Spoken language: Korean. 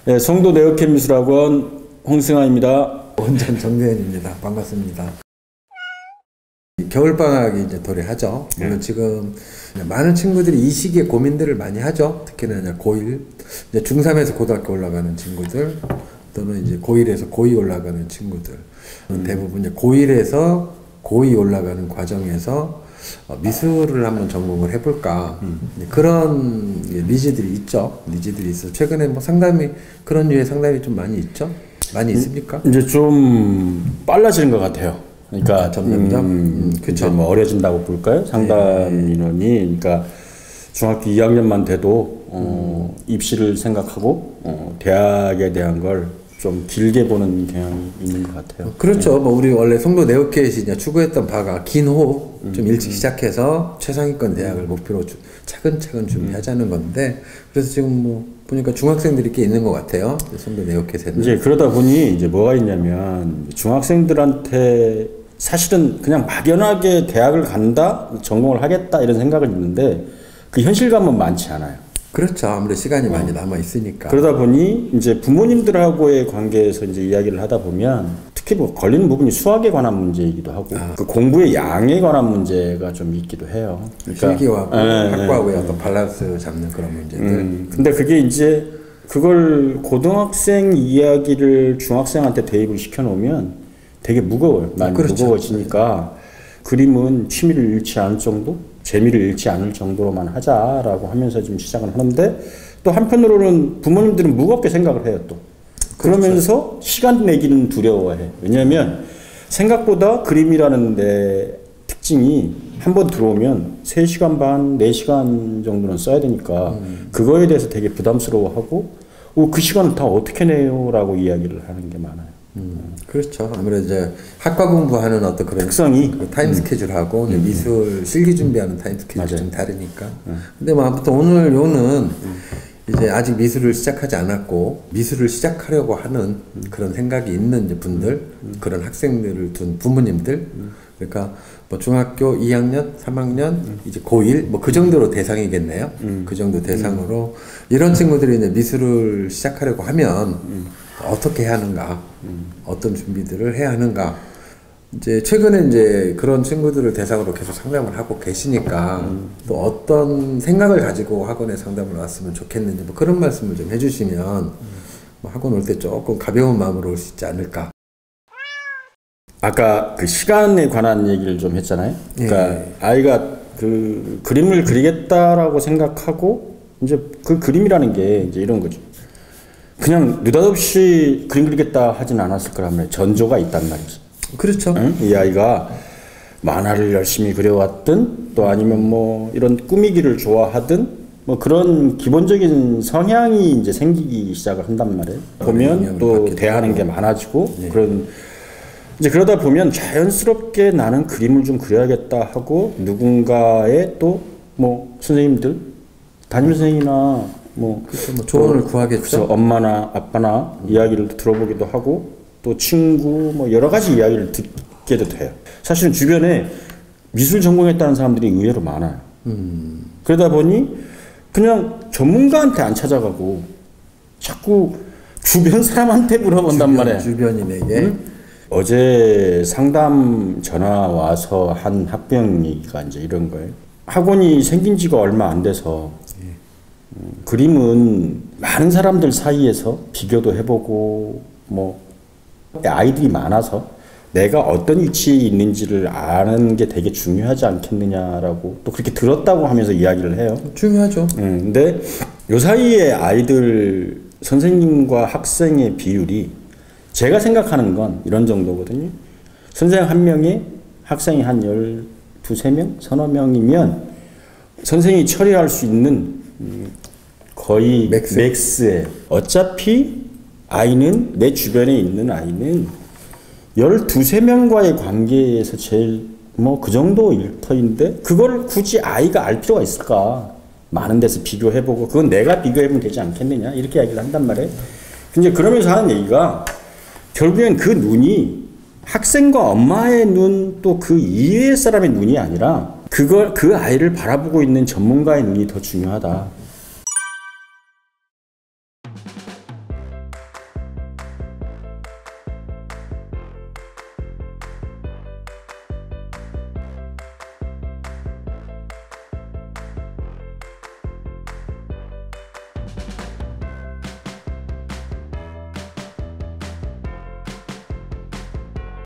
네, 송도 네오캠미술학원 홍승환입니다. 원장 정대현입니다. 반갑습니다. 겨울방학이 이제 도래하죠. 물론 지금 많은 친구들이 이 시기에 고민들을 많이 하죠. 특히나 이제 고1, 이제 중3에서 고등학교 올라가는 친구들, 또는 이제 고1에서 고2 올라가는 친구들. 대부분 이제 고1에서 고2 올라가는 과정에서 미술을 한번 전공을 해볼까. 그런 니즈들이 있죠. 니즈들이 있어. 최근에 뭐 상담이, 그런 류의 상담이 좀 많이 있죠? 많이 있습니까? 이제 좀 빨라지는 것 같아요. 그러니까 점점점 그쵸. 뭐 어려진다고 볼까요? 상담 인원이. 그러니까 중학교 2학년만 돼도 입시를 생각하고 대학에 대한 걸 좀 길게 보는 경향이 있는 것 같아요. 그렇죠. 뭐 우리 원래 송도 네오켓이 추구했던 바가 긴 호흡, 좀 일찍 시작해서 최상위권 대학을 목표로 차근차근 준비하자는 건데, 그래서 지금 뭐 보니까 중학생들이 꽤 있는 것 같아요. 송도 네오켓에는. 이제 그러다 보니 이제 뭐가 있냐면 중학생들한테 사실은 그냥 막연하게 대학을 간다, 전공을 하겠다 이런 생각은 있는데 그 현실감은 많지 않아요. 그렇죠. 아무래도 시간이 많이 남아 있으니까. 그러다 보니 이제 부모님들하고의 관계에서 이제 이야기를 하다 보면 특히 뭐 걸리는 부분이 수학에 관한 문제이기도 하고 그 공부의 양에 관한 문제가 좀 있기도 해요. 그러니까 실기하고 학과하고의 어떤 밸런스 잡는 그런 문제들. 근데 그게 이제 그걸 고등학생 이야기를 중학생한테 대입을 시켜 놓으면 되게 무거워요. 많이 그렇죠. 무거워지니까 그림은 취미를 잃지 않을 정도? 재미를 잃지 않을 정도로만 하자라고 하면서 좀 시작을 하는데, 또 한편으로는 부모님들은 무겁게 생각을 해요. 또 그러면서 그렇죠. 시간 내기는 두려워해. 왜냐하면 생각보다 그림이라는 데 특징이 한번 들어오면 3시간 반, 4시간 정도는 써야 되니까 그거에 대해서 되게 부담스러워하고 그 시간을 다 어떻게 내요? 라고 이야기를 하는 게 많아요. 그렇죠. 아무래도 이제 학과 공부하는 어떤 그런 특성이 그 타임 스케줄하고 미술 실기 준비하는 타임 스케줄이 좀 다르니까. 근데 뭐 아무튼 오늘 요는 이제 아직 미술을 시작하지 않았고 미술을 시작하려고 하는 그런 생각이 있는 이제 분들, 그런 학생들을 둔 부모님들. 그러니까 뭐 중학교 2학년, 3학년, 이제 고1 뭐 그 정도로 대상이겠네요. 그 정도 대상으로 이런 친구들이 이제 미술을 시작하려고 하면 어떻게 해야 하는가, 어떤 준비들을 해야 하는가. 이제 최근에 이제 그런 친구들을 대상으로 계속 상담을 하고 계시니까 또 어떤 생각을 가지고 학원에 상담을 왔으면 좋겠는지 뭐 그런 말씀을 좀 해주시면 뭐 학원 올 때 조금 가벼운 마음으로 올 수 있지 않을까. 아까 그 시간에 관한 얘기를 좀 했잖아요. 그러니까 아이가 그 그림을 그리겠다라고 생각하고 이제 그 그림이라는 게 이제 이런 거죠. 그냥 느닷없이 그림 그리겠다 하진 않았을 거라면 전조가 있단 말이지. 그렇죠. 응? 이 아이가 만화를 열심히 그려왔든 또 아니면 뭐 이런 꾸미기를 좋아하든 뭐 그런 기본적인 성향이 이제 생기기 시작을 한단 말이에요. 보면 또 대하는 게 많아지고 그런 이제 그러다 보면 자연스럽게 나는 그림을 좀 그려야겠다 하고 누군가의 또 뭐 선생님들, 담임 선생님이나 뭐 조언을 구하겠죠. 그래서 엄마나 아빠나 이야기를 들어보기도 하고 또 친구 뭐 여러 가지 이야기를 듣게도 돼요. 사실은 주변에 미술 전공했다는 사람들이 의외로 많아요. 그러다 보니 그냥 전문가한테 안 찾아가고 자꾸 주변 사람한테 물어본단 말이에요. 주변인에게. 응? 어제 상담 전화 와서 한 학부형 얘기가 이제 이런 거예요. 학원이 생긴 지가 얼마 안 돼서 그림은 많은 사람들 사이에서 비교도 해보고 뭐 아이들이 많아서 내가 어떤 위치에 있는지를 아는 게 되게 중요하지 않겠느냐라고 또 그렇게 들었다고 하면서 이야기를 해요. 중요하죠. 근데 요 사이에 아이들 선생님과 학생의 비율이 제가 생각하는 건 이런 정도거든요. 선생님 한 명에 학생이 한 12, 13명? 서너 명이면 선생님이 처리할 수 있는 거의 맥스에 어차피 아이는 내 주변에 있는 아이는 12, 13명과의 관계에서 제일 뭐 그 정도 일터인데 그걸 굳이 아이가 알 필요가 있을까? 많은 데서 비교해보고 그건 내가 비교해보면 되지 않겠느냐 이렇게 이야기를 한단 말이에요. 근데 그러면서 하는 얘기가 결국엔 그 눈이 학생과 엄마의 눈 또 그 이외의 사람의 눈이 아니라 그 아이를 바라보고 있는 전문가의 눈이 더 중요하다.